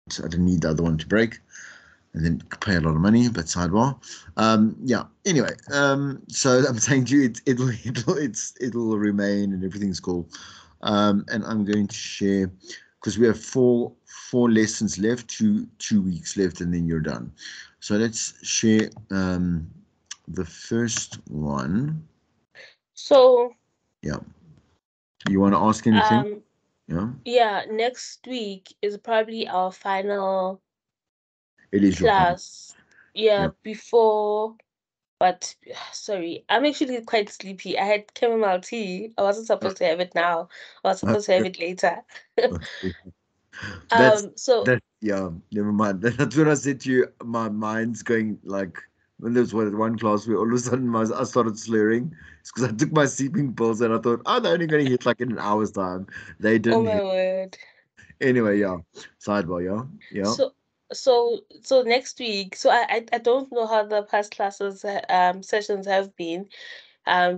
I didn't need the other one to break and then pay a lot of money, but sidebar. Yeah. Anyway, so I'm saying to you, it'll remain and everything's cool. And I'm going to share because we have four lessons left, two weeks left, and then you're done. So let's share the first one. So, Yeah. You want to ask anything? um, Yeah. yeah, next week is probably our final It is your final. class. Yeah, Yeah. before, but sorry, I'm actually quite sleepy. I had chamomile tea. I wasn't supposed to have it now. I was supposed to have it later. Okay. That's So, that. Yeah, never mind. That's when I said to you, my mind's going like when there was one class where all of a sudden I started slurring. It's because I took my sleeping pills and I thought, oh, they're only going to hit like in an hour's time. They oh didn't my hit. word. Anyway, yeah. Sidebar, yeah, yeah. So, so next week, so I don't know how the past classes sessions have been,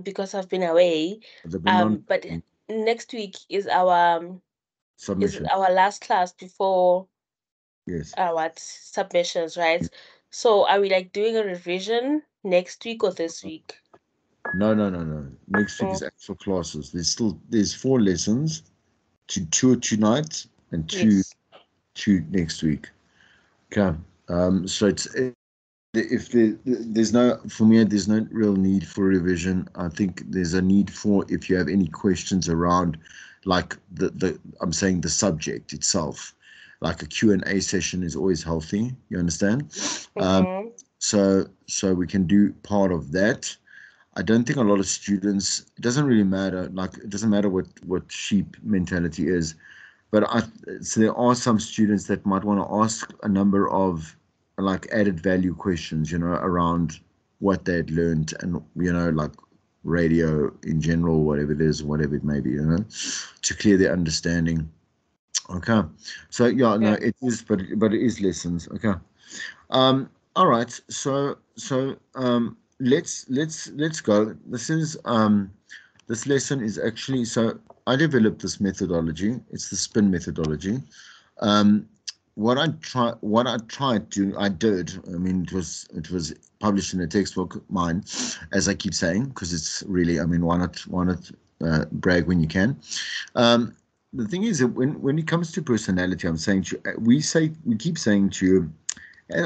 because I've been away. They've been non But next week is submission. our last class before Yes. what submissions, right? So are we like doing a revision next week or this week? No, no, no, no. Next week Mm, is actual classes. There's four lessons, two tonight and yes. two next week. Okay. So it's if there's no for me there's no real need for revision. I think there's a need for if you have any questions around like the I'm saying the subject itself, like a Q&A session is always healthy, you understand? Mm-hmm. So we can do part of that. I don't think a lot of students, it doesn't really matter, like it doesn't matter what sheep mentality is, but so there are some students that might want to ask a number of like added value questions, around what they had learned and, like radio in general, whatever it is, whatever it may be, to clear their understanding. Okay. So yeah, no, Yeah. it is, but it is lessons. Okay. All right. So let's go. This lesson is actually so I developed this methodology. It's the spin methodology. Um, I did. I mean, it was published in a textbook, mine, as I keep saying, because it's really. I mean, why not brag when you can? Um, the thing is that when it comes to personality, I'm saying to you, we keep saying to you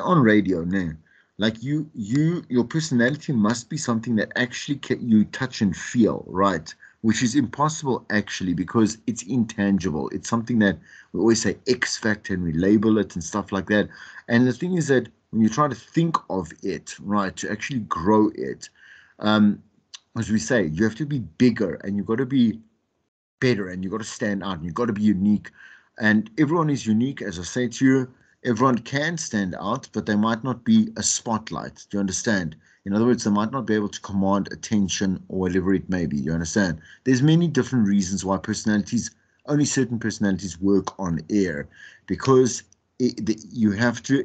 on radio, no, like your personality must be something that actually you touch and feel, right? Which is impossible actually because it's intangible. It's something that we always say X factor and we label it and stuff like that. And the thing is that when you try to think of it, right, to actually grow it, um, as we say, you have to be bigger and you've got to be better and you've got to stand out and you've got to be unique. And everyone is unique, as I say to you. Everyone can stand out, but they might not be a spotlight. Do you understand? In other words, they might not be able to command attention or whatever it may be. You understand? There's many different reasons why only certain personalities work on air, because you have to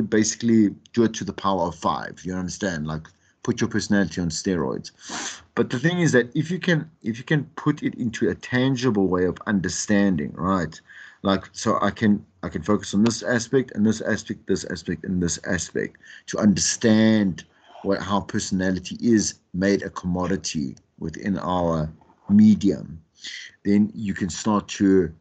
basically do it to the power of five. You understand? Like put your personality on steroids. But the thing is that if you can put it into a tangible way of understanding, right? Like so I can focus on this aspect and this aspect, this aspect, and this aspect to understand how personality is made a commodity within our medium. Then you can start to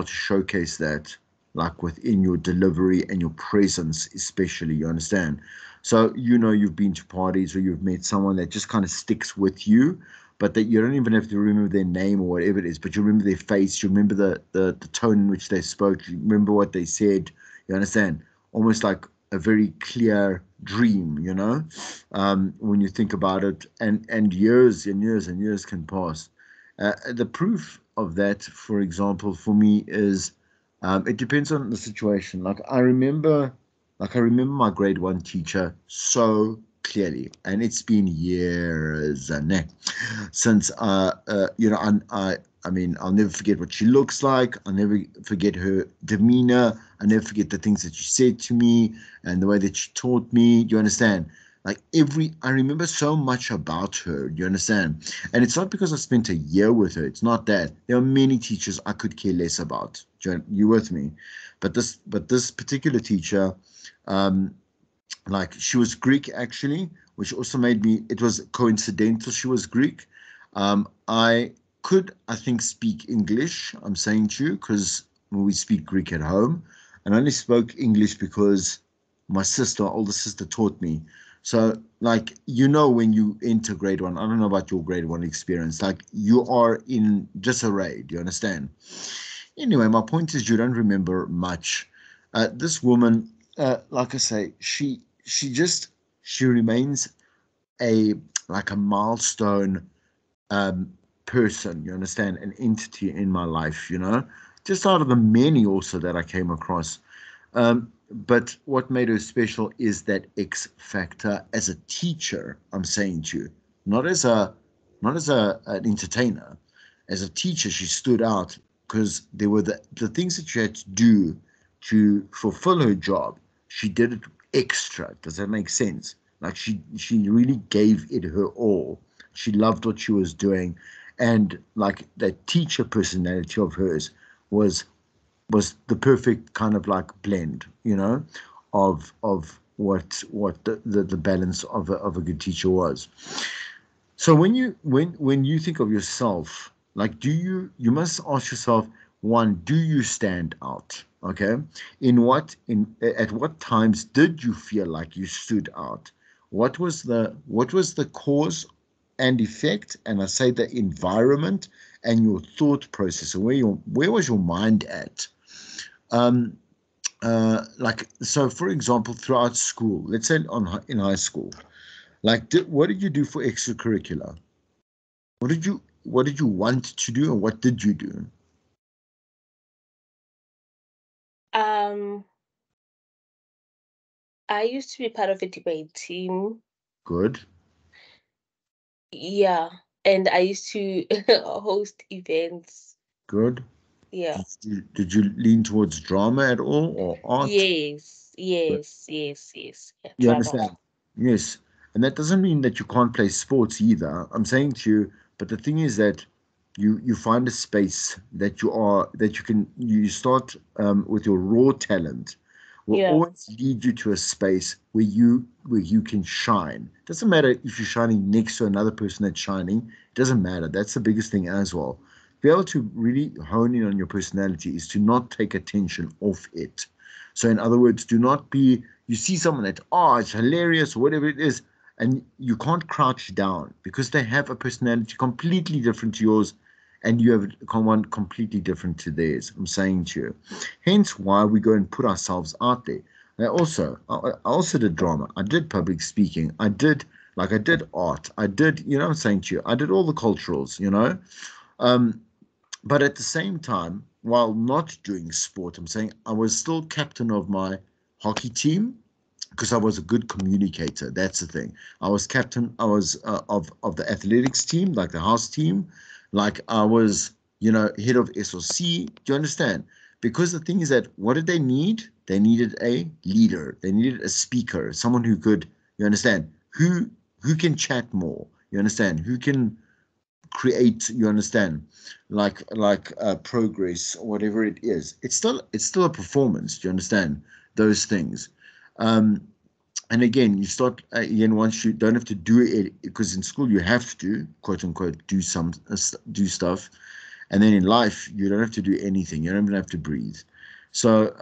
showcase that like within your delivery and your presence, especially, you understand? So you've been to parties or you've met someone that just kind of sticks with you, but that you don't even have to remember their name or whatever it is, but you remember their face, you remember the tone in which they spoke, you remember what they said, you understand? Almost like a very clear dream, when you think about it, and years and years and years can pass. The proof of that, for example, for me is it depends on the situation. Like I remember my grade one teacher so clearly, and it's been years since I mean, I'll never forget what she looks like. I'll never forget her demeanor. I'll never forget the things that she said to me and the way that she taught me. Do you understand? Like I remember so much about her. You understand? And it's not because I spent a year with her. It's not that. There are many teachers I could care less about. You with me? But this particular teacher, um, like she was Greek actually, which also made me. It was coincidental. She was Greek. I could, I think, speak English. I'm saying to you because we speak Greek at home, and I only spoke English because my sister, older sister, taught me. So, like, when you enter grade one, I don't know about your grade one experience. Like, you are in disarray. Do you understand? Anyway, my point is, you don't remember much. This woman, like I say, she remains a like a milestone um, person. You understand, an entity in my life. Just out of the many also that I came across. But what made her special is that X factor as a teacher. I'm saying to you, not as a not as an entertainer, as a teacher. She stood out because there were the things that she had to do to fulfill her job. She did it extra. Does that make sense? Like she really gave it her all. She loved what she was doing, and like that teacher personality of hers was was the perfect kind of like blend, of what the balance of a good teacher was. So when you think of yourself, like you must ask yourself, one, do you stand out? Okay. In at what times did you feel like you stood out? What was the cause and effect? And I say the environment and your thought process. So where was your mind at? Um, like so, for example, throughout school, let's say in high school, like what did you do for extracurricular? What did you want to do, and what did you do? Um, I used to be part of a debate team. Good, Yeah, and I used to host events. good. Yeah. Did you lean towards drama at all or art? Yes, yes, yes, yes. Yeah, You drama. understand? Yes. And that doesn't mean that you can't play sports either. I'm saying to you, but the thing is that you find a space that you can you start with your raw talent will Yeah, always lead you to a space where you can shine. Doesn't matter if you're shining next to another person that's shining. It doesn't matter. That's the biggest thing as well. Be able to really hone in on your personality is to not take attention off it. So in other words, do not be you see someone that, it's hilarious, whatever it is, and you can't crouch down because they have a personality completely different to yours, and you have one completely different to theirs. I'm saying to you. Hence why we go and put ourselves out there. I also did drama. I did public speaking. I did art. I did, I'm saying to you, I did all the culturals. Um, but at the same time, while not doing sport, I'm saying I was still captain of my hockey team because I was a good communicator. That's the thing. I was captain. I was of the athletics team, like the house team. Like I was, head of SOC. Do you understand? Because the thing is that what did they need? They needed a leader. They needed a speaker, someone who could, you understand, who can chat more. You understand? Who can create, you understand, like progress or whatever it is. It's still a performance. Do you understand those things? um and again, you start again once you don't have to do it, because in school you have to, quote unquote, do stuff, and then in life you don't have to do anything. You don't even have to breathe. So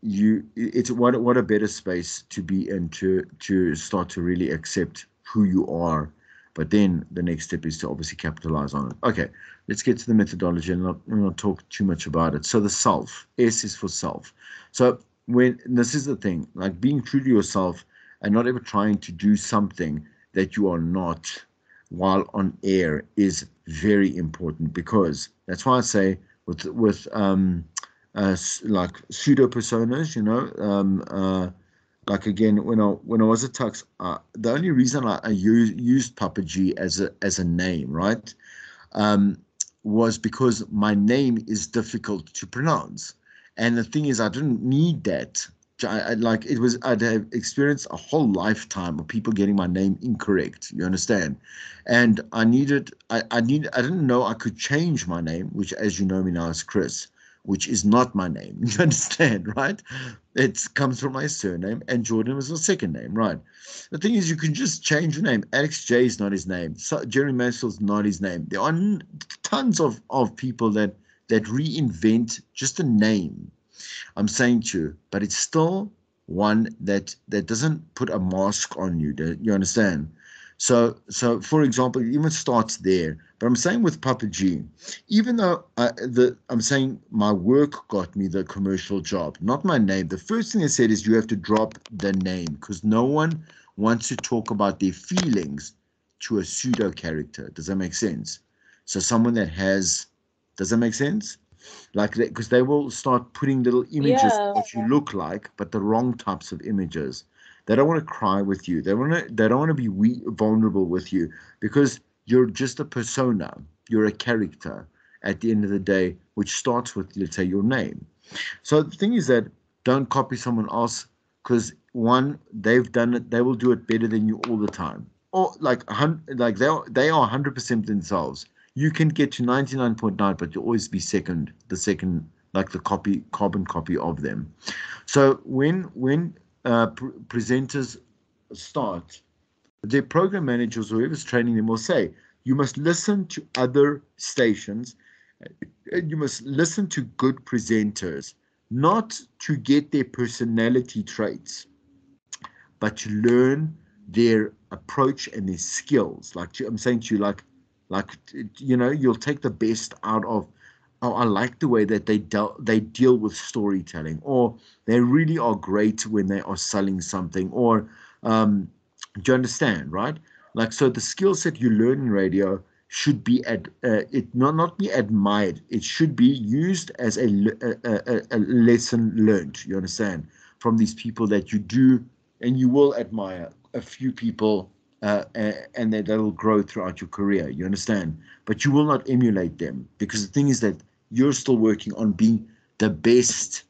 it's what a better space to be in, to start to really accept who you are. But then the next step is to obviously capitalize on it. Okay, let's get to the methodology and not talk too much about it. So the self, S is for self. So when this is the thing, like being true to yourself and not ever trying to do something that you are not while on air is very important, because that's why I say like pseudo personas, like again, when I was at Tux, the only reason I used Papa G as a name, right, um, was because my name is difficult to pronounce. And the thing is, I didn't need that. like it was, I'd have experienced a whole lifetime of people getting my name incorrect. You understand? And I didn't know I could change my name, which, as you know me now, is Chris, which is not my name. You understand, right? It comes from my surname, and Jordan was my second name, right? The thing is, you can just change your name. Alex J is not his name. So Jerry Maxwell's not his name. There are tons of people that reinvent just a name. I'm saying to you, but it's still one that doesn't put a mask on you. You understand? So for example, it even starts there. But I'm saying with Papa G, even though I'm saying my work got me the commercial job, not my name. The first thing I said is you have to drop the name because no one wants to talk about their feelings to a pseudo character. Does that make sense? So someone that has, does that make sense? Like because they will start putting little images of Yeah. what you look like, but the wrong types of images. They don't want to cry with you. They don't want to be vulnerable with you because you're just a persona. You're a character at the end of the day, which starts with, let's say, your name. So the thing is that don't copy someone else because one, they've done it, they will do it better than you all the time. Or like they are 100% themselves. You can get to 99.9, but you'll always be the second, like the carbon copy of them. So when presenters start, their program managers or whoever's training them will say, you must listen to other stations and you must listen to good presenters, not to get their personality traits, but to learn their approach and their skills. Like I'm saying to you, like you'll take the best out of. Oh, I like the way that they deal with storytelling, or they really are great when they are selling something, or do you understand, right? Like, so the skill set you learn in radio should be it not be admired. It should be used as a lesson learned. You understand, from these people that you do and you will admire a few people, and that'll grow throughout your career. You understand, but you will not emulate them because the thing is that you're still working on being the best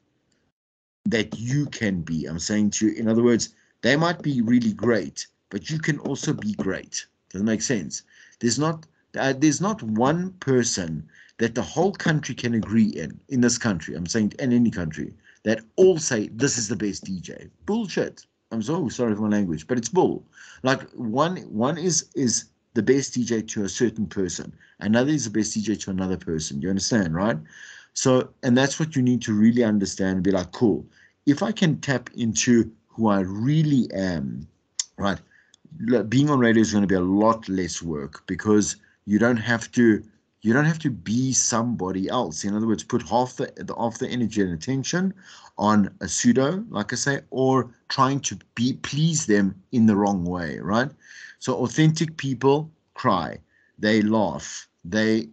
that you can be. I'm saying to you, in other words, they might be really great, but you can also be great. Does that make sense? There's not there's not one person that the whole country can agree in this country. I'm saying in any country that all say this is the best DJ. Bullshit. I'm so sorry for my language, but it's bull. Like one is the best DJ to a certain person, another is the best DJ to another person. You understand, right? So, and that's what you need to really understand and be like, cool, if I can tap into who I really am, right? Being on radio is going to be a lot less work because you don't have to be somebody else. In other words, put half the energy and attention on a pseudo, like I say, or trying to please them in the wrong way, right? So authentic people cry, they laugh, they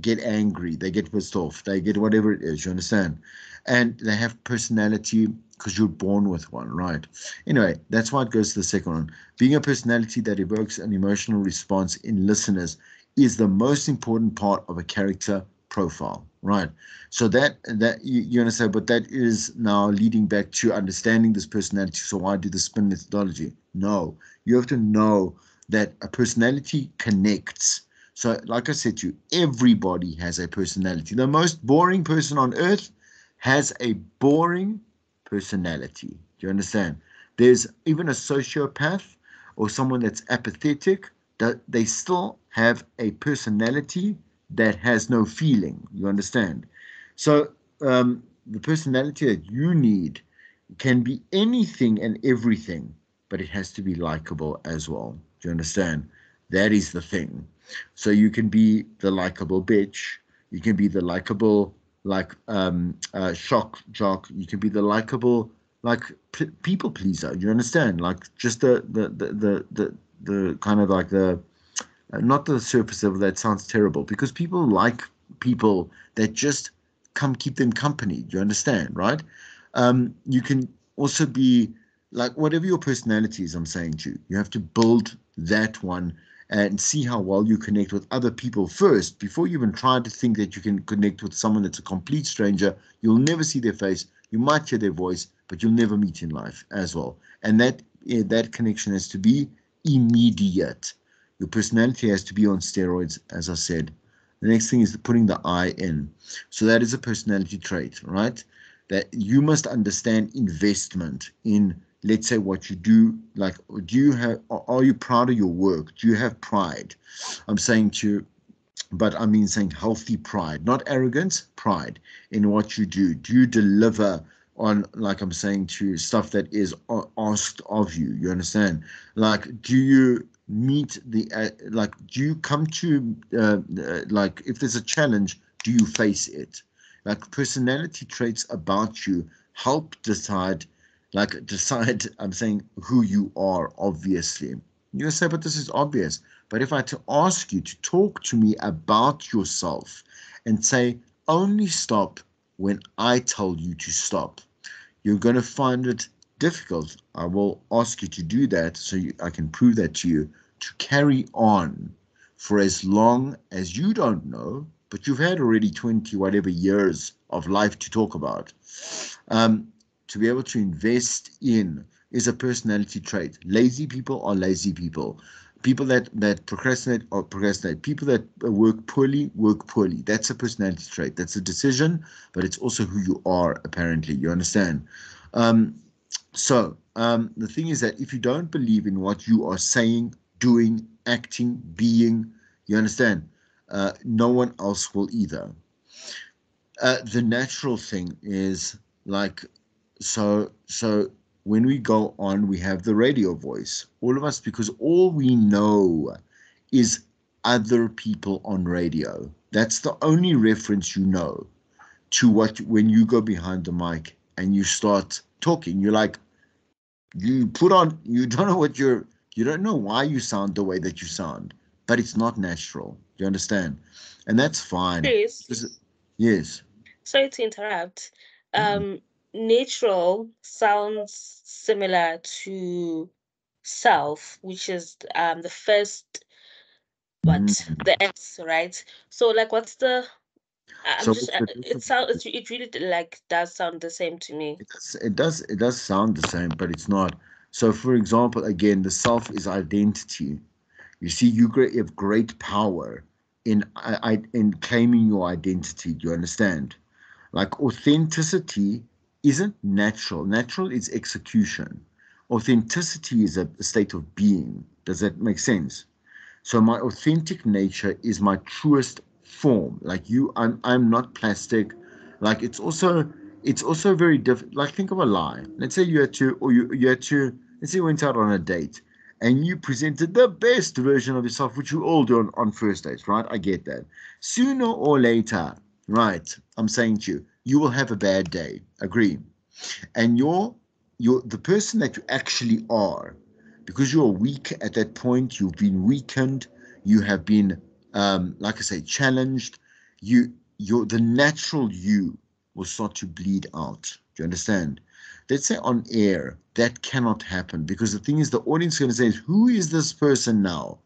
get angry, they get pissed off, they get whatever it is, you understand? And they have personality because you're born with one, right? Anyway, that's why it goes to the second one. Being a personality that evokes an emotional response in listeners is the most important part of a character profile, right? So that you understand, but that is now leading back to understanding this personality. So why do the spin methodology? No, you have to know that a personality connects. So, like I said to you, everybody has a personality. The most boring person on earth has a boring personality. Do you understand? There's even a sociopath or someone that's apathetic, that they still have a personality that has no feeling. You understand? So the personality that you need can be anything and everything, but it has to be likable as well. Do you understand? That is the thing. So you can be the likable bitch. You can be the likable shock jock. You can be the likable like people pleaser. You understand? Like just the kind of like the not the surface level. That sounds terrible because people like people that just come keep them company. Do you understand? Right? You can also be like whatever your personality is. I'm saying to you, you have to build that one and see how well you connect with other people first before you even try to think that you can connect with someone that's a complete stranger. You'll never see their face. You might hear their voice, but you'll never meet in life as well. And that connection has to be immediate. Your personality has to be on steroids, as I said. The next thing is putting the I in. So that is a personality trait, right? That you must understand investment in, let's say, what you do. Like, are you proud of your work? Do you have pride? I'm saying but I mean saying healthy pride, not arrogance, pride in what you do. Do you deliver on, like I'm saying, to stuff that is asked of you? You understand? Like, do you meet do you come to, like, if there's a challenge, do you face it? Like, personality traits about you help decide, I'm saying, who you are, obviously. You say, but this is obvious. But if I to ask you to talk to me about yourself and say, only stop when I tell you to stop, you're going to find it difficult. I will ask you to do that so I can prove that to you, to carry on for as long as you don't know, but you've had already 20 whatever years of life to talk about. To be able to invest in is a personality trait. Lazy people are lazy people. People that procrastinate or procrastinate. People that work poorly work poorly. That's a personality trait. That's a decision, but it's also who you are, apparently. You understand? The thing is that if you don't believe in what you are saying, doing, acting, being, you understand? No one else will either. The natural thing is like, so when we go on, we have the radio voice, all of us, because all we know is other people on radio. That's the only reference you know to what, when you go behind the mic and you start talking, you're like, you don't know you don't know why you sound the way that you sound, but it's not natural. You understand? And that's fine. Chris, Yes. sorry to interrupt. Mm. Um, Natural sounds similar to self, which is the first Mm. the S, right? So like, what's the? I'm So just what's the it difference? sounds it really like does sound the same to me. It does sound the same, but it's not. So, for example, again, the self is identity. You see, you have great power in claiming your identity. Do you understand? Like, authenticity isn't natural. Natural is execution. Authenticity is a state of being. Does that make sense? So my authentic nature is my truest form. Like you, I'm not plastic. Like it's also very different. Like, think of a lie. Let's say let's say you went out on a date and you presented the best version of yourself, which you all do on first dates, right? I get that. Sooner or later, right? I'm saying to you, you will have a bad day. Agree? And you're the person that you actually are, because you're weak at that point. You've been weakened. You have been, like I say, challenged. You're the natural you will start to bleed out. Do you understand? Let's say on air that cannot happen, because the thing is, the audience is going to say, who is this person now?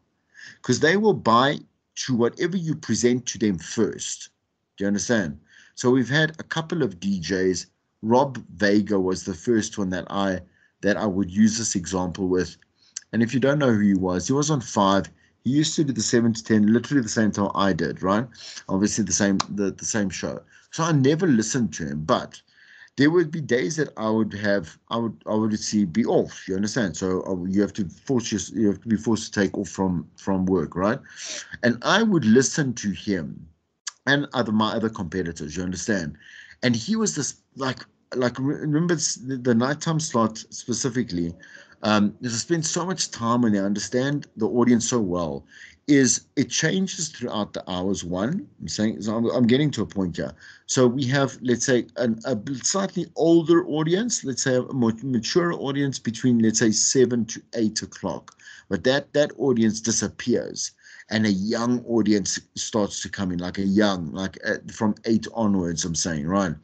Because they will buy to whatever you present to them first. Do you understand? So we've had a couple of DJs. Rob Vega was the first one that I would use this example with. And if you don't know who he was on 5. He used to do the 7 to 10, literally the same time I did, right? Obviously the same show. So I never listened to him, but there would be days that I would see be off. You understand? So you have to you have to be forced to take off from work, right? And I would listen to him and my other competitors. You understand? And he was this remember the nighttime slot specifically. Because I spend so much time and I understand the audience so well. Is it changes throughout the hours? One, I'm saying, so I'm getting to a point here. So we have, let's say, a slightly older audience, let's say a more mature audience between, let's say, 7 to 8 o'clock, but that audience disappears and a young audience starts to come in, like from 8 onwards, I'm saying, right?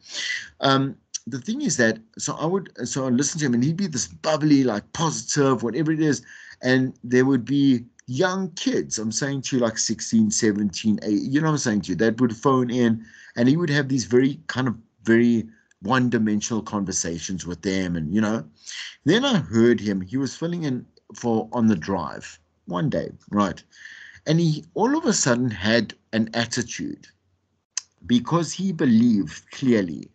The thing is that, I listen to him and he'd be this bubbly, like positive, whatever it is. And there would be young kids, I'm saying to you, like 16, 17, 8, you know what I'm saying to you, that would phone in, and he would have these very kind of very one-dimensional conversations with them, and then I heard him. He was filling in for on the drive one day, right? And he all of a sudden had an attitude because he believed clearly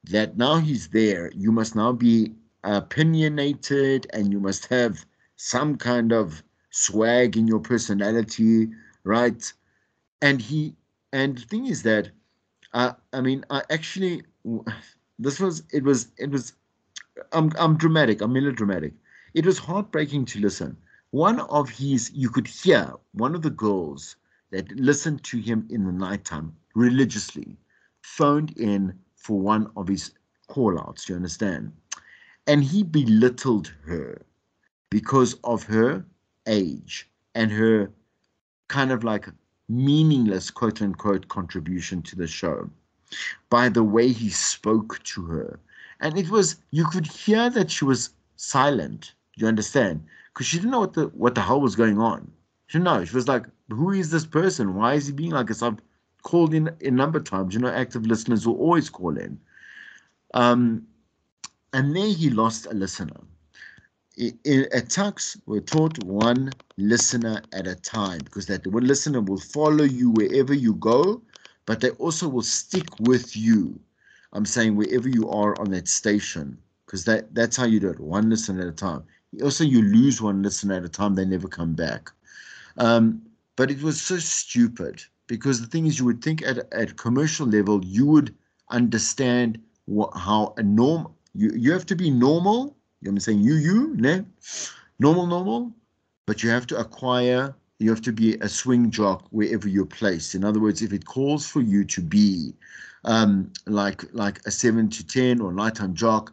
that now he's there, you must now be opinionated and you must have some kind of swag in your personality, right? And and the thing is that, I mean, I actually, I'm dramatic, I'm melodramatic. It was heartbreaking to listen. You could hear one of the girls that listened to him in the nighttime religiously phoned in for one of his call outs, you understand? And he belittled her because of her age and her kind of like meaningless quote unquote contribution to the show by the way he spoke to her. And you could hear that she was silent. You understand? Because she didn't know what the hell was going on. She didn't know. She was like, who is this person? Why is he being like this? I've called in a number of times. Active listeners will always call in. And there he lost a listener. At Tux, we're taught one listener at a time, because that one listener will follow you wherever you go, but they also will stick with you. I'm saying wherever you are on that station, because that's how you do it, one listener at a time. Also, you lose one listener at a time, they never come back. But it was so stupid, because the thing is, you would think at commercial level, you would understand how a norm, you have to be normal. I'm saying ne? Normal, but you have to be a swing jock wherever you're placed. In other words, if it calls for you to be like a 7 to 10 or nighttime jock,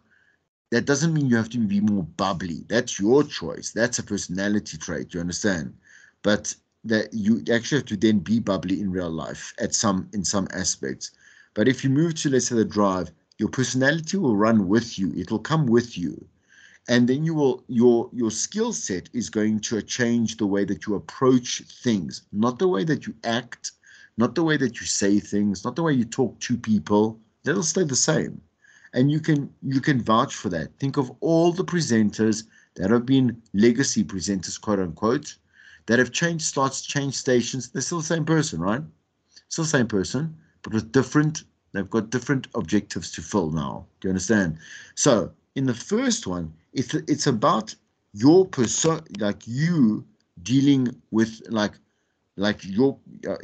that doesn't mean you have to be more bubbly. That's your choice. That's a personality trait, you understand? But that you actually have to then be bubbly in real life in some aspects. But if you move to, let's say, the drive, your personality will run with you. It will come with you. And then your skill set is going to change the way that you approach things, not the way that you act, not the way that you say things, not the way you talk to people. That'll stay the same. And you can vouch for that. Think of all the presenters that have been legacy presenters, quote unquote, that have changed stations. They're still the same person, right? Still the same person, but they've got different objectives to fill now. Do you understand? So in the first one, it's about your person, like you dealing with like your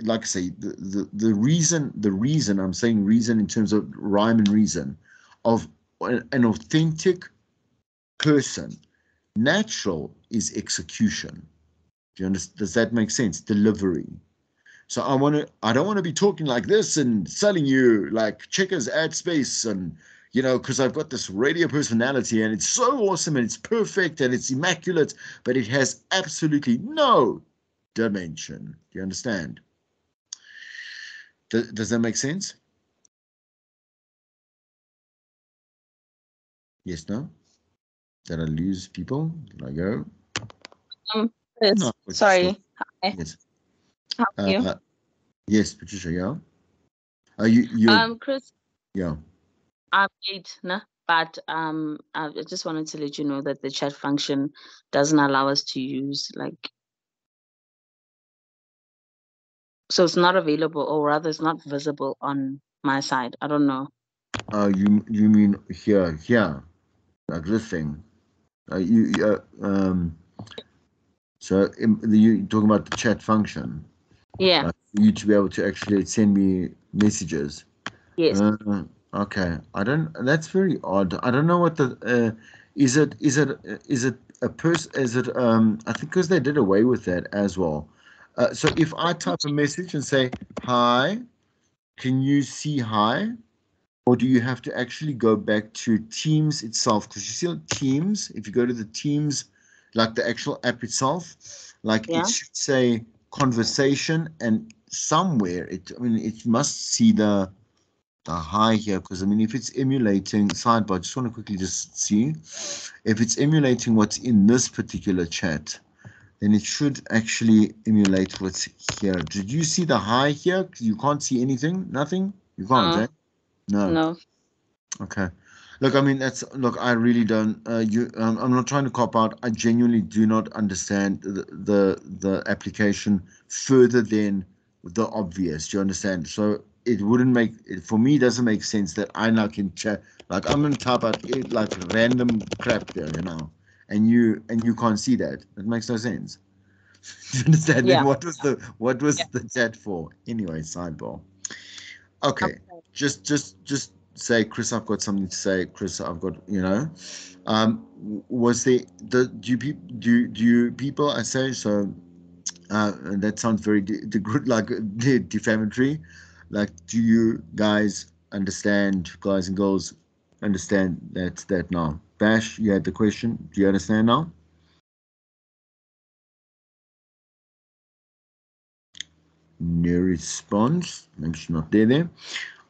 like I say, the reason I'm saying reason in terms of rhyme and reason of an authentic person. Natural is execution. Do you understand? Does that make sense? Delivery. So I don't want to be talking like this and selling you like Checkers ad space and because I've got this radio personality and it's so awesome and it's perfect and it's immaculate, but it has absolutely no dimension. Do you understand? Does that make sense? Yes, no? Did I lose people? Did I go? Yes. No. Sorry. Hi. Yes. How are you? Yes, Patricia, yeah. Are you Chris, yeah. I'm late, nah? But I just wanted to let you know that the chat function doesn't allow us to use so it's not available, or rather it's not visible on my side. I don't know. You mean here, like this thing. So you talking about the chat function? Yeah. Like for you to be able to actually send me messages. Yes. Okay. That's very odd. I don't know what is it a person? Is it I think because they did away with that as well. So if I type a message and say hi, can you see hi? Or do you have to actually go back to Teams itself? Because you see on Teams, if you go to the Teams, like the actual app itself, like it Yeah. should say conversation, and somewhere it must see the hi here. Because if it's emulating sidebar, I just want to quickly just see if it's emulating what's in this particular chat, then it should actually emulate what's here. Did you see the hi here? You can't see anything, nothing. You can't, eh? No. No. Okay. Look, I mean, look, I really don't, I'm not trying to cop out. I genuinely do not understand the application further than the obvious. Do you understand? So it wouldn't make, for me, it doesn't make sense that I now can chat, like I'm going to type out like random crap there, and you can't see that. It makes no sense. Do you understand? Then Yeah. what was the chat for? Anyway, sidebar. Okay, Okay. just say, Chris, I've got something to say. Chris, I've got, was there do you people, I say so, and that sounds very like defamatory. Like, do you guys understand, guys and girls, understand that now? Bash, you had the question. Do you understand now? No response. Maybe she's not there.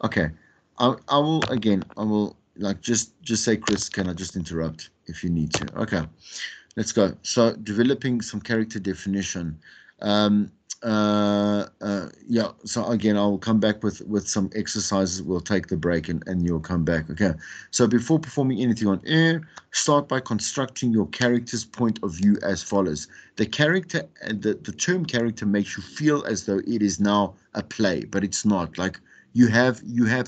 Okay. I will, again, I will, like, just say, Chris, can I just interrupt if you need to? Okay, let's go. So developing some character definition. Um, yeah. So again, I'll come back with some exercises. We'll take the break, and you'll come back. Okay. So before performing anything on air, start by constructing your character's point of view as follows. The character and the term character makes you feel as though it is now a play, but it's not. Like, you have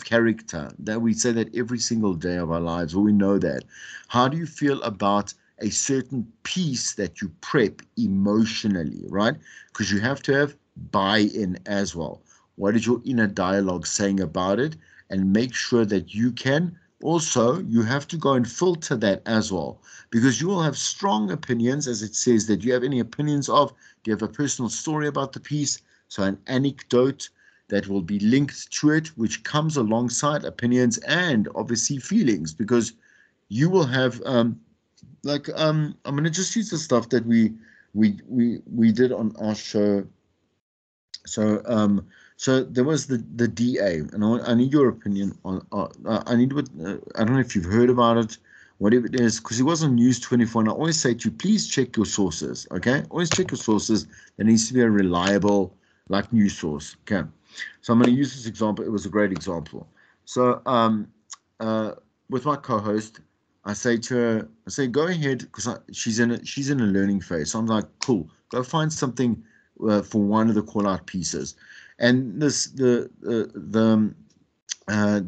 character. That we say that every single day of our lives, or we know that. How do you feel about a certain piece that you prep emotionally, right? Because you have to have buy-in as well. What is your inner dialogue saying about it? And make sure that you have to go and filter that as well, because you will have strong opinions, as it says that you have any opinions of. Do you have a personal story about the piece? So an anecdote that will be linked to it, which comes alongside opinions and obviously feelings, because you will have, I'm gonna just use the stuff that we did on our show. So so there was the DA, and I need your opinion on. I need what I don't know if you've heard about it, whatever it is, because it was on News 24, and I always say to you, please check your sources. Okay, always check your sources. There needs to be a reliable, like, news source. Okay, so I'm going to use this example. It was a great example. So uh, with my co-host, I say to her, I say, go ahead, because she's in a learning phase. So I'm like, cool, go find something for one of the call out pieces. And there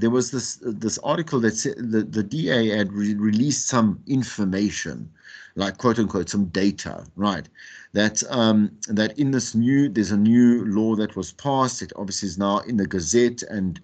was this article that said the DA had released some information, like, quote unquote, some data, right? That in there's a new law that was passed. It obviously is now in the Gazette, and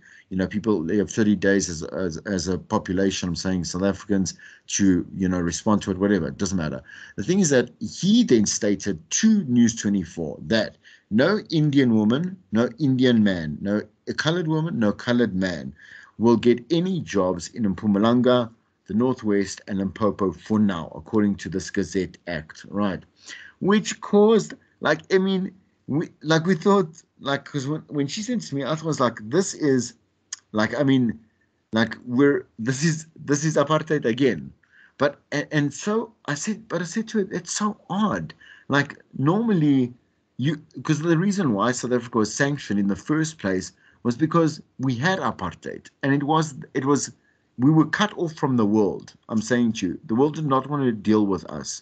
people, they have 30 days as a population. I'm saying South Africans to respond to it, whatever. It doesn't matter. The thing is that he then stated to News 24 that no Indian woman, no Indian man, no colored woman, no colored man will get any jobs in Mpumalanga, the Northwest, and Limpopo for now, according to this Gazette Act, right? Which caused, like, I mean, we thought, like, because when she sent to me, I was like, this is, like, I mean, like, this is apartheid again. But and so I said to her, it's so odd. Like, normally, because the reason why South Africa was sanctioned in the first place was because we had apartheid, and it was we were cut off from the world. I'm saying to you, the world did not want to deal with us.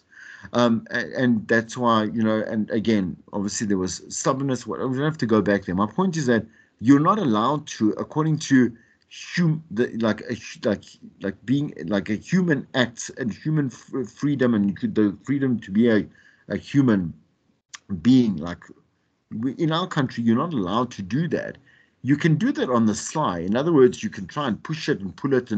And that's why, and again, obviously there was stubbornness. We don't have to go back there. My point is that you're not allowed to, according to like being like a human act and human freedom, and the freedom to be a human being. Like, in our country, you're not allowed to do that. You can do that on the sly. In other words, you can try and push it and pull it,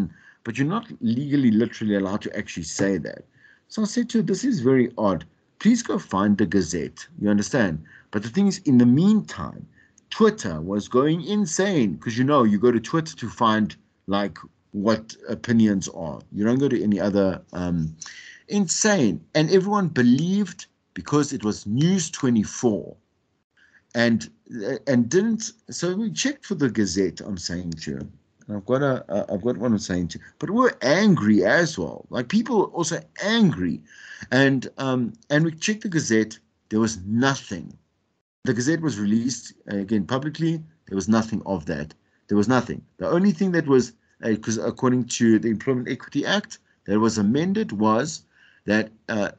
but you're not legally, literally allowed to actually say that. So I said to her, this is very odd. Please go find the Gazette. You understand? But the thing is, in the meantime, Twitter was going insane, because you go to Twitter to find, like, what opinions are. You don't go to any other insane. And everyone believed, because it was News 24, and didn't. So we checked for the Gazette. I'm saying to you, and I've got one. I'm saying to you, but we're angry as well. Like, people are also angry, and we checked the Gazette. There was nothing. The Gazette was released again publicly. There was nothing of that. There was nothing. The only thing that was because according to the Employment Equity Act that was amended, was that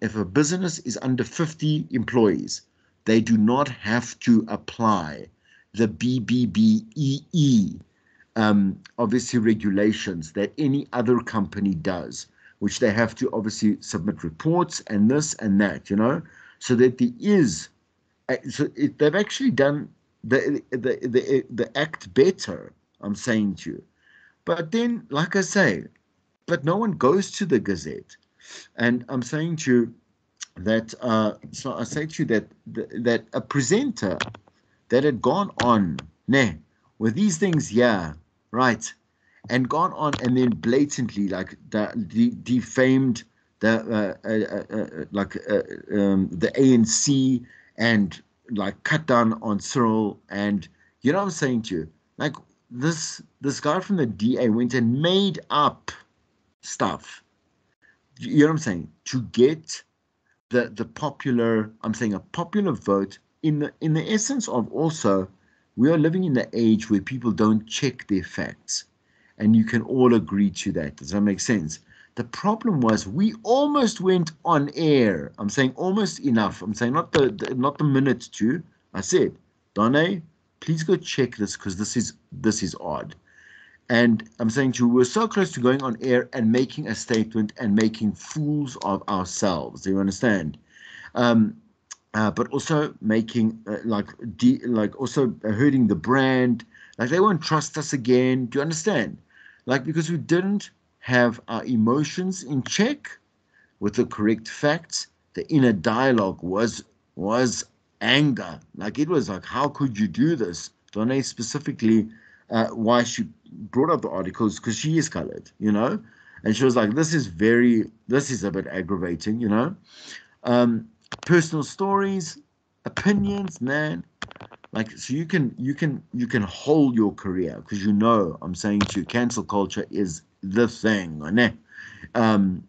if a business is under 50 employees, they do not have to apply the BBBEE, obviously regulations that any other company does, which they have to obviously submit reports and this and that, so that there is, they've actually done the act better, I'm saying to you. But then, like I say, but no one goes to the Gazette. And I'm saying to you that, so I say to you that a presenter that had gone on, with these things, yeah, right, and gone on and then blatantly like defamed the ANC and like cut down on Cyril, and what I'm saying to you, like this guy from the DA went and made up stuff. You know what I'm saying? To get the popular, I'm saying a popular vote in the essence of, also, we are living in the age where people don't check their facts, and you can all agree to that. Does that make sense? The problem was we almost went on air. I'm saying almost enough. I'm saying not the minute to. I said, Donne, please go check this because this is odd. And I'm saying to you, we're so close to going on air and making a statement and making fools of ourselves. Do you understand? Um, but also making also hurting the brand. Like they won't trust us again. Do you understand? Like because we didn't have our emotions in check with the correct facts. The inner dialogue was anger. Like it was like, how could you do this? Donne specifically, why she brought up the articles because she is colored, and she was like, this is a bit aggravating, um, personal stories, opinions, man. Like so, you can hold your career because I'm saying to you, cancel culture is the thing, né? Um,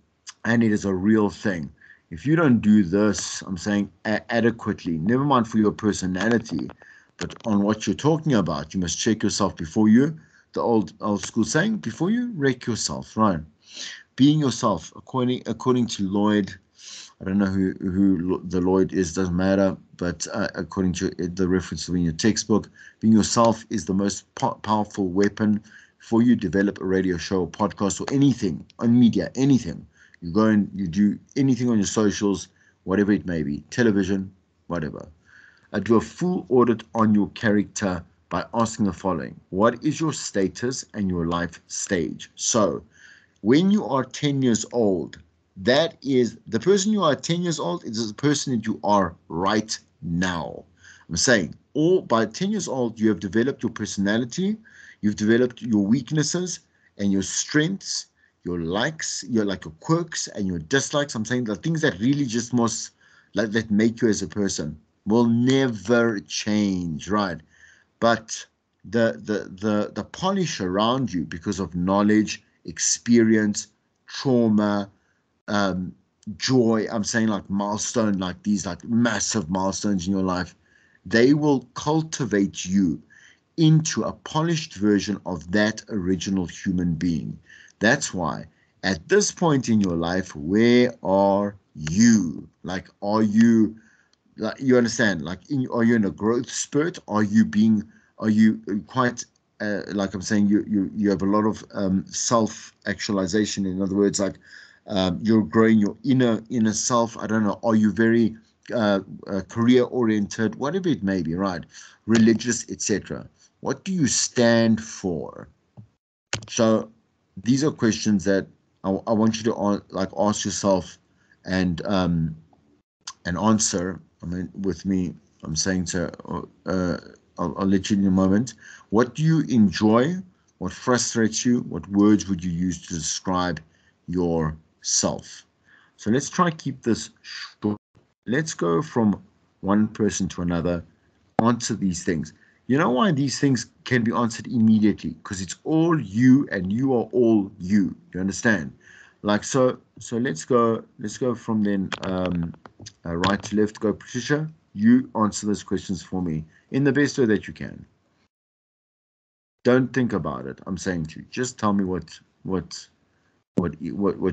and it is a real thing. If you don't do this, I'm saying adequately, never mind for your personality, but on what you're talking about, you must check yourself before you. The old school saying, before you wreck yourself, right? Being yourself, according to Lloyd. I don't know who the Lloyd is, doesn't matter. But according to the reference in your textbook, being yourself is the most powerful weapon for you. Develop a radio show, podcast, or anything on media, anything. You go and you do anything on your socials, whatever it may be, television, whatever. Do a full audit on your character by asking the following: what is your status and your life stage? So, when you are 10 years old, that is the person you are at 10 years old is the person that you are right now. I'm saying, all by 10 years old, you have developed your personality, you've developed your weaknesses and your strengths, your likes, your quirks and your dislikes. I'm saying the things that really just must like that make you as a person will never change, right? But the polish around you because of knowledge, experience, trauma, um, joy. I'm saying like milestone, like these like massive milestones in your life, they will cultivate you into a polished version of that original human being. That's why at this point in your life, where are you? Like, are you like you understand? Like, are you in a growth spurt? Are you quite like I'm saying, you have a lot of self actualization. In other words, like you're growing your inner self. I don't know. Are you very career oriented? Whatever it may be, right? Religious, etc. What do you stand for? So these are questions that I want you to like ask yourself and answer. I mean, with me, I'm saying to, I'll let you in a moment. What do you enjoy? What frustrates you? What words would you use to describe yourself? So let's try keep this short. Let's go from one person to another, answer these things. You know why these things can be answered immediately? Because it's all you and you are all you. You understand? Like so let's go from then right to left. Go, Patricia. You answer those questions for me in the best way that you can. don't think about it. I'm saying to you, just tell me what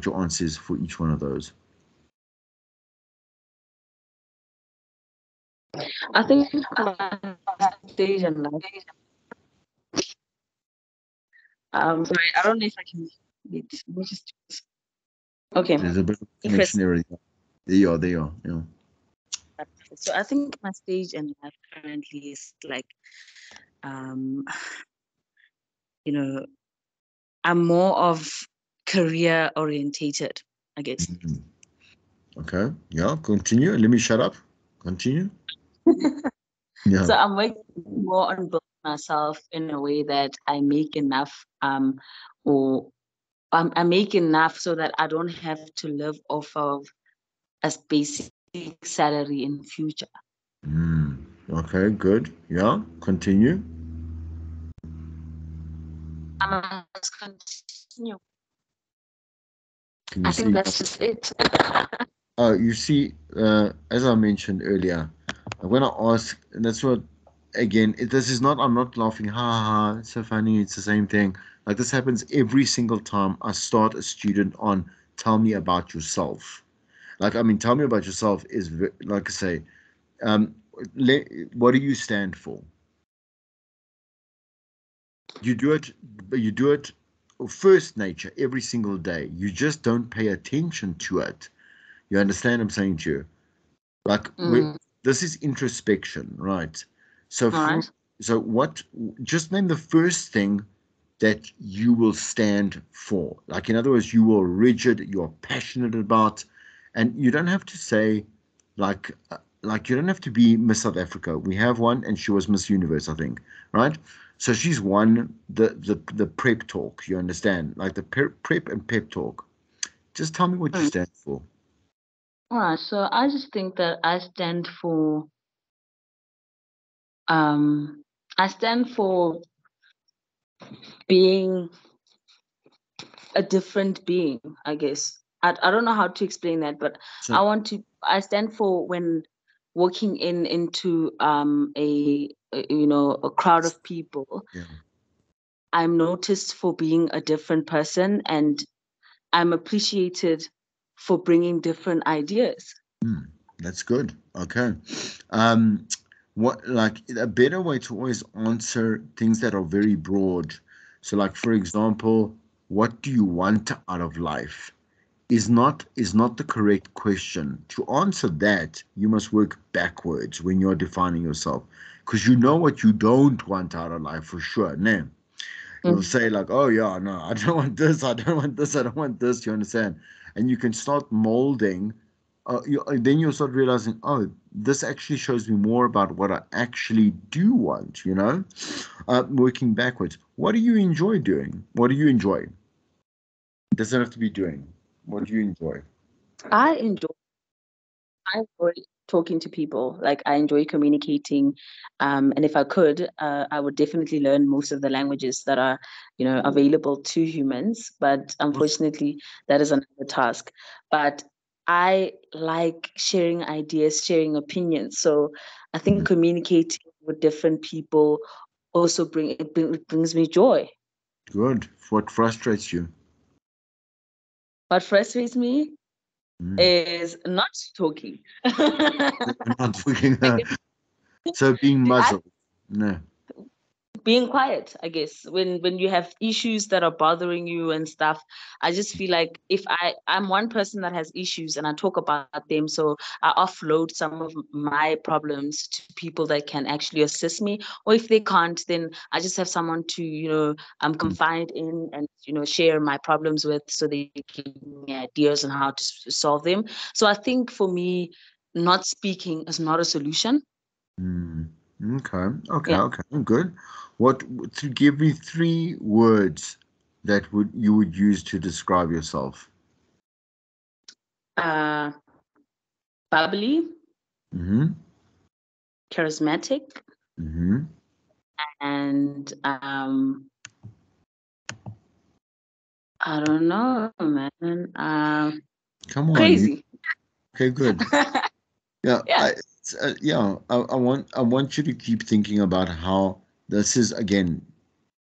your answer is for each one of those. I think my stage in life. Sorry, I don't know if I can. Wait, let me just. Okay, There's a bit of Chris. connection error. There you are. There you are. Yeah. So I think my stage in life currently is like, um, you know, I'm more of career orientated, I guess. Mhm. Okay. Yeah. Continue. Let me shut up. Continue. Yeah. So I'm working more on building myself in a way that I make enough, or I make enough so that I don't have to live off of a basic salary in future. Mm. Okay. Good. Yeah. Continue. I must continue. Can you I think see? that's just it. You see, as I mentioned earlier, I'm gonna ask, and that's what, again, this is not, I'm not laughing, ha ha, ha, it's so funny, it's the same thing. Like this happens every single time I start a student on, tell me about yourself. Like, I mean, tell me about yourself is, like I say, um, what do you stand for? You do it, but you do it first nature every single day. You just don't pay attention to it. You understand what I'm saying to you? Like this is introspection, right? So All right. so what, just name the first thing that you will stand for. Like in other words, you are rigid, you're passionate about, and you don't have to say like you don't have to be Miss South Africa. We have one and she was Miss Universe, I think, right? So she's won the prep talk, you understand? Like the prep and pep talk. Just tell me what you stand for. All right. So I just think that um I stand for being a different being, I guess. I don't know how to explain that, but So I stand for when walking into a crowd of people, yeah. I'm noticed for being a different person and I'm appreciated for bringing different ideas. Hmm, that's good. Okay. Um, what like a better way to always answer things that are very broad. So, like for example, what do you want out of life? Is not the correct question. To answer that, you must work backwards when you're defining yourself, because you know what you don't want out of life for sure. No, you'll Mm. say like, "Oh yeah, no, I don't want this. I don't want this. I don't want this." You understand? And you can start molding. Then you'll start realizing, oh, this actually shows me more about what I actually do want. Working backwards. What do you enjoy doing? What do you enjoy? It doesn't have to be doing. What do you enjoy? I enjoy I enjoy talking to people. Like I enjoy communicating, and if I could, I would definitely learn most of the languages that are, available to humans. But unfortunately, that is another task. But I like sharing ideas, sharing opinions. So I think Mhm. communicating with different people also it brings me joy. Good. What frustrates you? What frustrates me Mm. is not talking. Not looking. I guess So being I muzzled. No. being quiet, I guess, when you have issues that are bothering you and stuff. I just feel like if I'm one person that has issues and I talk about them, so I offload some of my problems to people that can actually assist me, or if they can't, then I just have someone to Mm. confide in and share my problems with, so they give me ideas on how to solve them. So I think for me, not speaking is not a solution. Mm. Okay. Okay. Yeah. Okay. Good. What to give me three words that would you would use to describe yourself? uh Bubbly, Mm-hmm. charismatic, Mm-hmm. and I don't know, man. Come on. Crazy. Okay. Good. Yeah. Yeah. I want you to keep thinking about how this is again.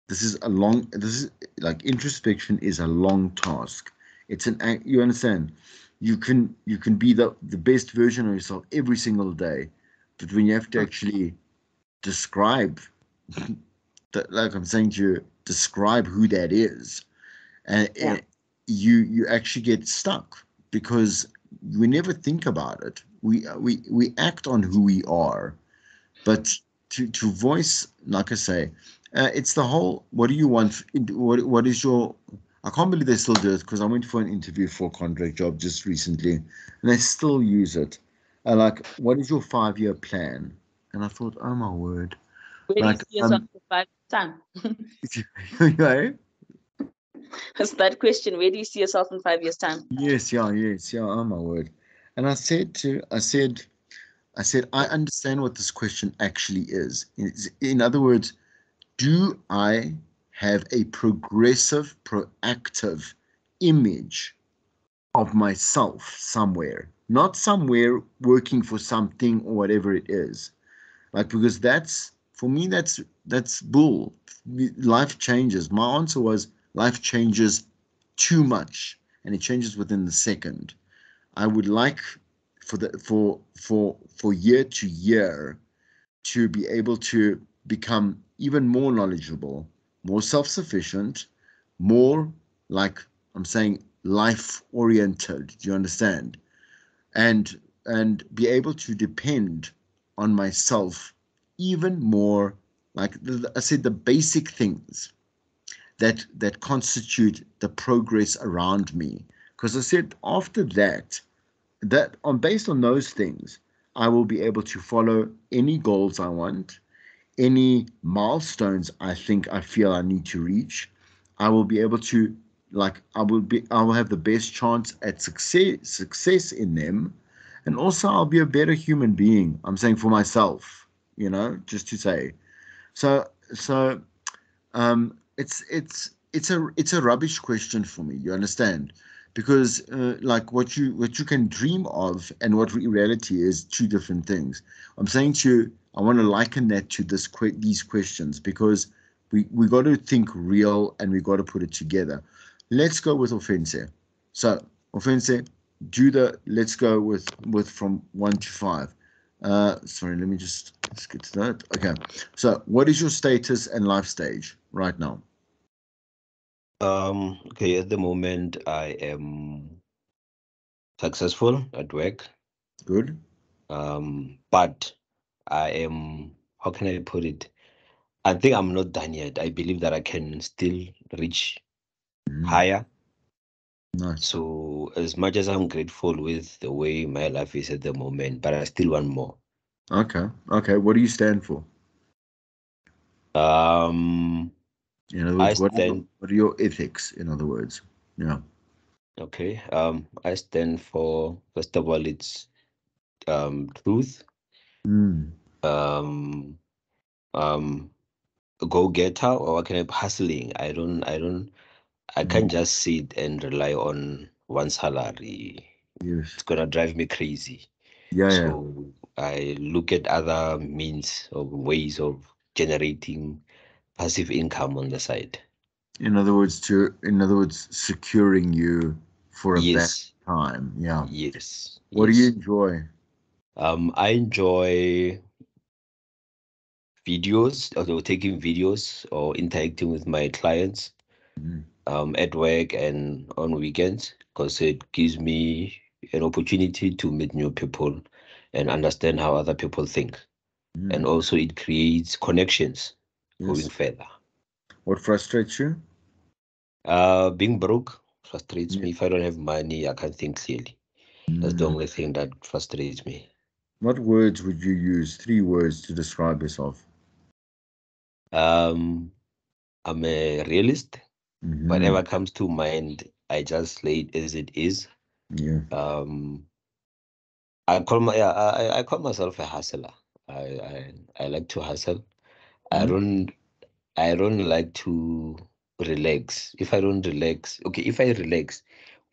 this is like introspection is a long task. It's you understand? You can be the best version of yourself every single day, but when you have to actually describe that, like I'm saying to you, describe who that is, and Yeah. you actually get stuck because we never think about it. We act on who we are, but to voice, like I say, it's the whole. What do you want? What is your? I can't believe they still do it because I went for an interview for a contract job just recently, and they still use it. Like, what is your 5-year plan? And I thought, oh my word, Where do you like see yourself in 5 years' time? you know, That's that question. Where do you see yourself in 5 years' time? yes, yeah, oh my word. And I said, I understand what this question actually is. In other words, do I have a progressive, proactive image of myself somewhere? Not somewhere working for something or whatever it is. Like, because that's, for me, that's bull. Life changes. My answer was life changes too much, and it changes within the second. I would like for year to year to be able to become even more knowledgeable, more self-sufficient, more, like I'm saying, life oriented. Do you understand? And be able to depend on myself even more, like I said, the basic things that constitute the progress around me. Because I said after that on based on those things, I will be able to follow any goals I want, any milestones I feel I need to reach. I will be able to, like, I will have the best chance at success in them, and also I'll be a better human being. I'm saying for myself, just to say. So it's a rubbish question for me. You understand? Because like what you can dream of and what reality is two different things. I'm saying to you, I want to liken that to these questions because we got to think real and we got to put it together. Let's go with offense. So offense, let's go with from 1 to 5. Sorry, let's get to that. Okay. So what is your status and life stage right now? Okay, at the moment I am successful at work. Good. But I am, how can I put it? I think I'm not done yet. I believe that I can still reach Mm, higher. nice. So as much as I'm grateful with the way my life is at the moment, but I still want more. Okay. Okay. What do you stand for? Um, In other I words, stand, what are your ethics? In other words, yeah. okay. I stand for, first of all, it's truth. Mm, Um, um, Go getter, or what can hustling. I can't mm, just sit and rely on one salary. yes. It's gonna drive me crazy. Yeah. Yeah. So I look at other means of ways of generating passive income on the side. In other words, securing you for a bad Yes, time. Yeah. yes, What do you yes. enjoy? I enjoy videos, although taking videos or interacting with my clients Mm, at work and on weekends, because it gives me an opportunity to meet new people and understand how other people think. And mm, also it creates connections going yes. further. What frustrates you? Being broke frustrates Yeah. me. If I don't have money, I can't think clearly. That's the Mm. only thing that frustrates me. What words would you use? 3 words to describe yourself. Um, I'm a realist. Mm-hmm. Whatever comes to mind, I just lay it as it is. Yeah. Um, I call myself a hustler. I like to hustle. I Mm. don't I don't like to relax. If I don't relax, okay, if I relax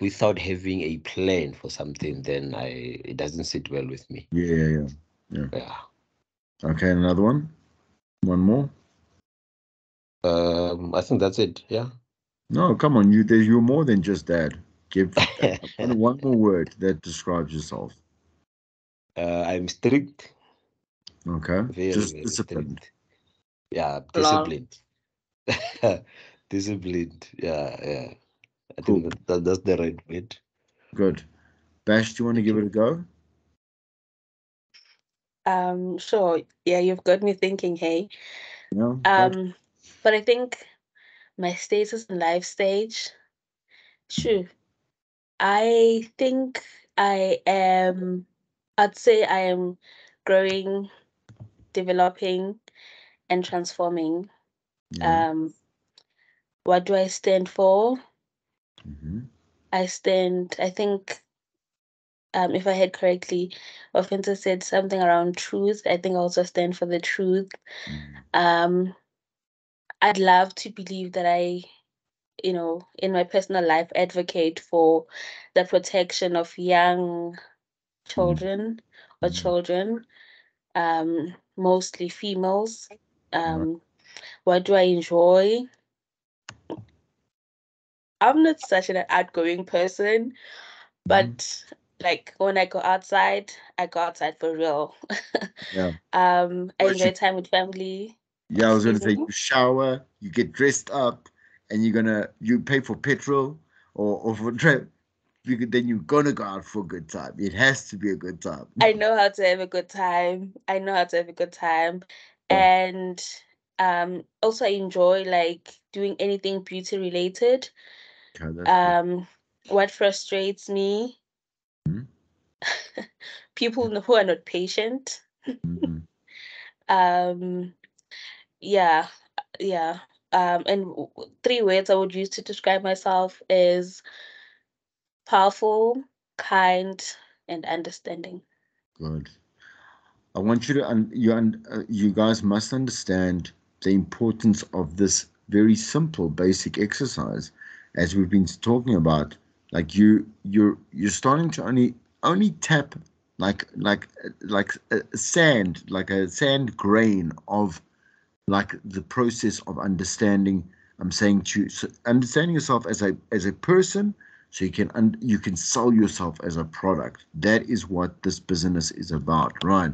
without having a plan for something, then I it doesn't sit well with me. Yeah. Yeah. Yeah. Yeah. Yeah. Okay. Another one. One more. I think that's it. Yeah. No, come on, you're more than just that. Give one more word that describes yourself. I'm strict, Okay, very, just very disciplined. strict. Yeah, Lol. disciplined. Disciplined. Yeah, yeah. I think Cool, that's the right word. good. Bash, do you want to give Okay. it a go? Sure. Yeah, you've got me thinking, hey. Yeah, go. Um, but I think my status in life stage, sure. I think I'd say I am growing, developing, and transforming. Yeah. Um, what do I stand for? Mm-hmm. I think, if I heard correctly, Offensa said something around truth. I think I also stand for the truth. Mm-hmm. Um, I'd love to believe that in my personal life, advocate for the protection of young children or Mm-hmm. children, mostly females. Right. Um, what do I enjoy? I'm not such an outgoing person, Mm-hmm. but like when I go outside for real. Yeah. I What enjoy you, time with family. yeah, I was gonna Excuse say me. you shower, you get dressed up, and you pay for petrol or for trip. Then you're gonna go out for a good time. It has to be a good time. I know how to have a good time. I know how to have a good time. Yeah. And also I enjoy like doing anything beauty related. Okay, that's good. Um what frustrates me, Mm-hmm. people who are not patient. Mm-hmm. Um yeah, yeah. And three words I would use to describe myself is powerful, kind, and understanding. Good. I want you to you guys must understand the importance of this very simple basic exercise, as we've been talking about. Like you're starting to only tap like a sand, like a sand grain of like the process of understanding. I'm saying to so understanding yourself as a person, so you can sell yourself as a product. That is what this business is about, right?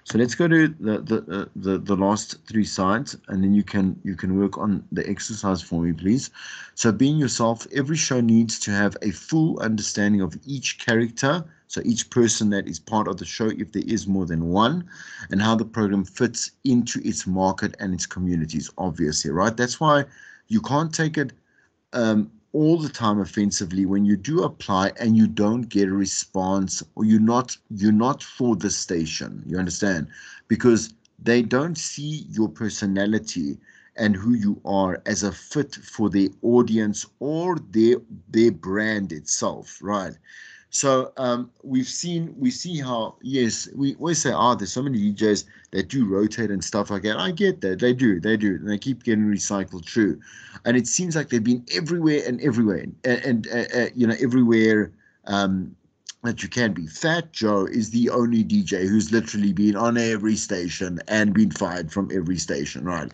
So let's go to the last three sides, and then you can work on the exercise for me, please. So being yourself, every show needs to have a full understanding of each character, so each person that is part of the show, if there is more than one, and how the program fits into its market and its communities, obviously, right? That's why you can't take it all the time offensively when you do apply and you don't get a response, or you're not for the station. You understand? Because they don't see your personality and who you are as a fit for their audience or their brand itself, right? So we see how, yes, we always say, there's so many DJs that do rotate and stuff like that. I get that, they do, and they keep getting recycled, true. And it seems like they've been everywhere and everywhere, and everywhere that you can be. Fat Joe is the only DJ who's literally been on every station and been fired from every station, right?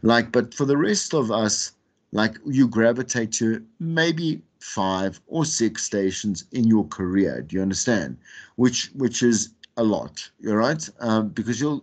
Like, but for the rest of us, like you gravitate to maybe 5 or 6 stations in your career. Do you understand? Which is a lot, all right? Because you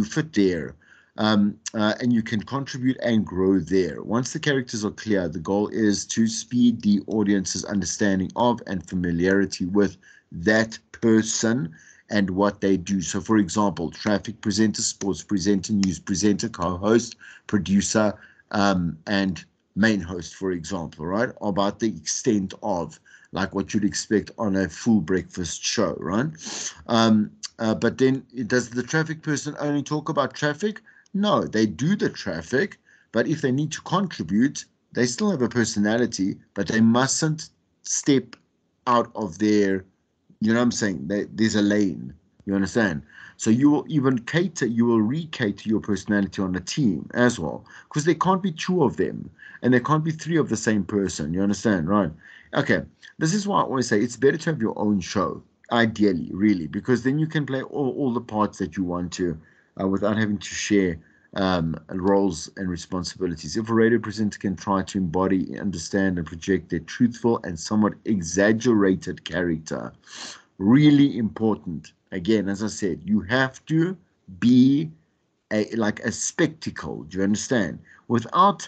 fit there, and you can contribute and grow there. Once the characters are clear, the goal is to speed the audience's understanding of and familiarity with that person and what they do. So, for example, traffic presenter, sports presenter, news presenter, co-host, producer, and main host, for example, right? About the extent of like what you'd expect on a full breakfast show, right? But then does the traffic person only talk about traffic? No, they do the traffic, but if they need to contribute, they still have a personality, but they mustn't step out of their, you know what I'm saying? There's a lane. You understand? So you will re-cater your personality on a team as well, because there can't be two of them, and there can't be three of the same person. You understand, right? Okay, this is why I always say it's better to have your own show, ideally, really, because then you can play all the parts that you want to, without having to share roles and responsibilities. If a radio presenter can try to embody, understand, and project their truthful and somewhat exaggerated character, really important. Again, as I said, you have to be like a spectacle. Do you understand? Without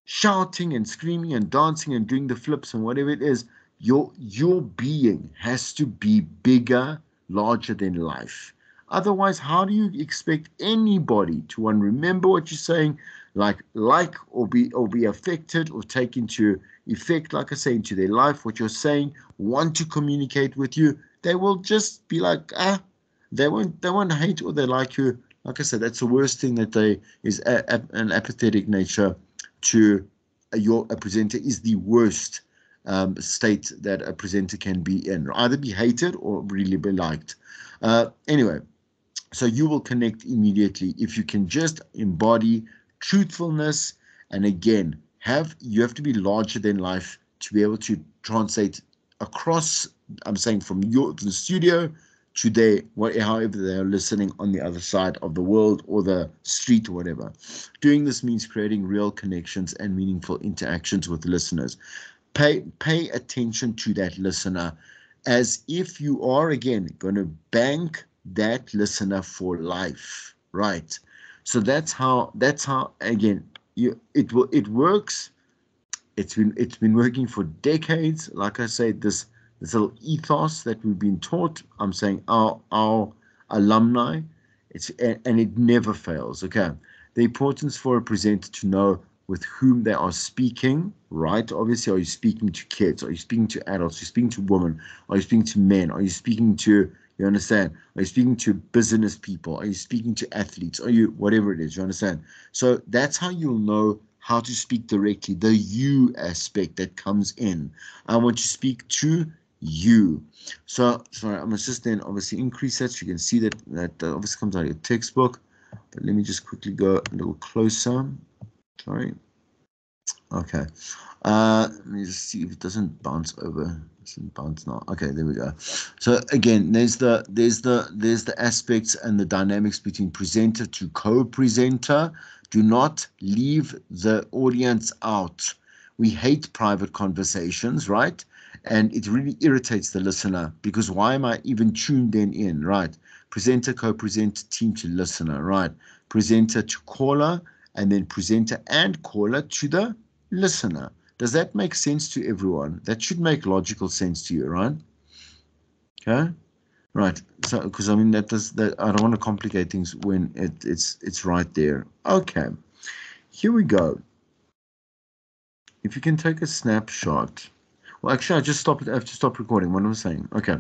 shouting and screaming and dancing and doing the flips and whatever it is, your being has to be bigger, larger than life. Otherwise, how do you expect anybody to one remember what you're saying, like or be affected or take into effect, like I say, into their life, what you're saying, want to communicate with you? They will just be like, they won't hate or they like you. Like I said, that's the worst thing that they is an apathetic nature to a presenter is the worst state that a presenter can be in, either be hated or really be liked. Anyway, so you will connect immediately if you can just embody truthfulness. And again, you have to be larger than life to be able to translate across, I'm saying from the studio to however they are listening on the other side of the world or the street or whatever. Doing this means creating real connections and meaningful interactions with listeners. Pay attention to that listener as if you are, again, going to bank that listener for life, right? So that's how again, it works. It's been working for decades. Like I say, this little ethos that we've been taught, I'm saying our alumni, and it never fails. Okay, the importance for a presenter to know with whom they are speaking, right? Obviously, are you speaking to kids? Are you speaking to adults? Are you speaking to women? Are you speaking to men? Are you speaking to, you understand? Are you speaking to business people? Are you speaking to athletes? Are you, whatever it is, you understand? So that's how you'll know how to speak directly, the you aspect that comes in. I want to speak to you. So, sorry, I must just then obviously increase that so you can see that obviously comes out of your textbook. But let me just quickly go a little closer. Sorry. Okay. Let me just see if it doesn't bounce over. It doesn't bounce now. Okay, there we go. So again, there's the aspects and the dynamics between presenter to co-presenter. Do not leave the audience out. We hate private conversations, right? And it really irritates the listener because why am I even tuned in, right? Presenter, co-presenter, team to listener, right? Presenter to caller, and then presenter and caller to the listener. Does that make sense to everyone? That should make logical sense to you, right? Okay, right. So, because I mean that I don't want to complicate things when it's right there. Okay, here we go. If you can take a snapshot. Well, actually, I have to stop recording. What am I saying? Okay.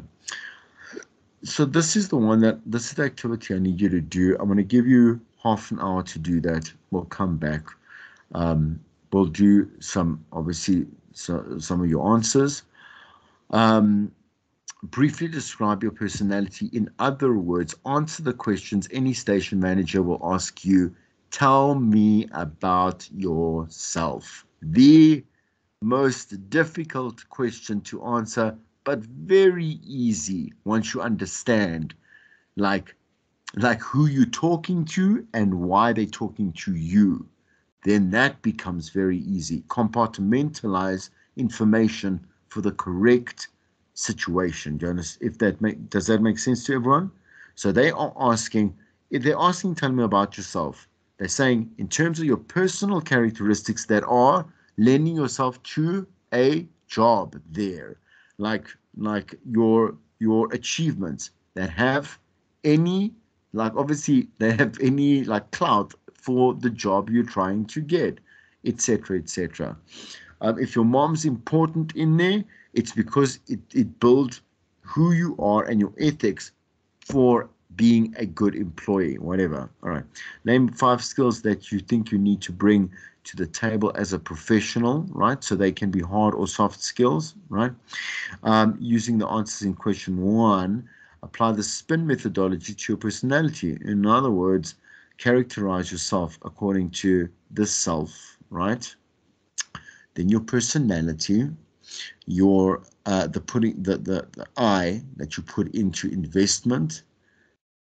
So this is the activity I need you to do. I'm going to give you half an hour to do that. We'll come back. We'll do some of your answers. Briefly describe your personality. In other words, answer the questions any station manager will ask you. Tell me about yourself. The most difficult question to answer, but very easy once you understand like who you're talking to and why they're talking to you. Then that becomes very easy. Compartmentalize information for the correct situation. Jonas, does that make sense to everyone? So they are asking, if they're asking, tell me about yourself. They're saying in terms of your personal characteristics that are lending yourself to a job there, like your achievements that have any, like obviously they have any like clout for the job you're trying to get, etc., etc. If your mom's important in there, it's because it builds who you are and your ethics for being a good employee, whatever. All right. Name 5 skills that you think you need to bring to the table as a professional, right? So they can be hard or soft skills, right? Using the answers in question 1, apply the spin methodology to your personality. In other words, characterize yourself according to the self, right? Then your personality, your the I that you put into investment,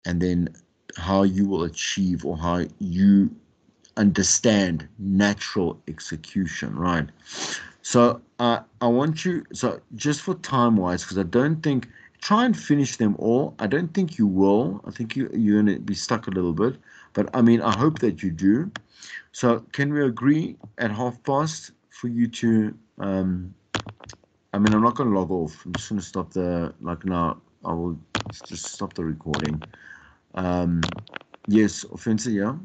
and then how you will achieve or how you understand natural execution, right? So I want you, so just for time-wise, because I don't think, try and finish them all. I don't think you will. I think you're going to be stuck a little bit. But I mean, I hope that you do. So can we agree at past for you to, I mean, I'm not going to log off. I'm just going to stop now, I will just stop the recording. Yes, Offensive, yeah?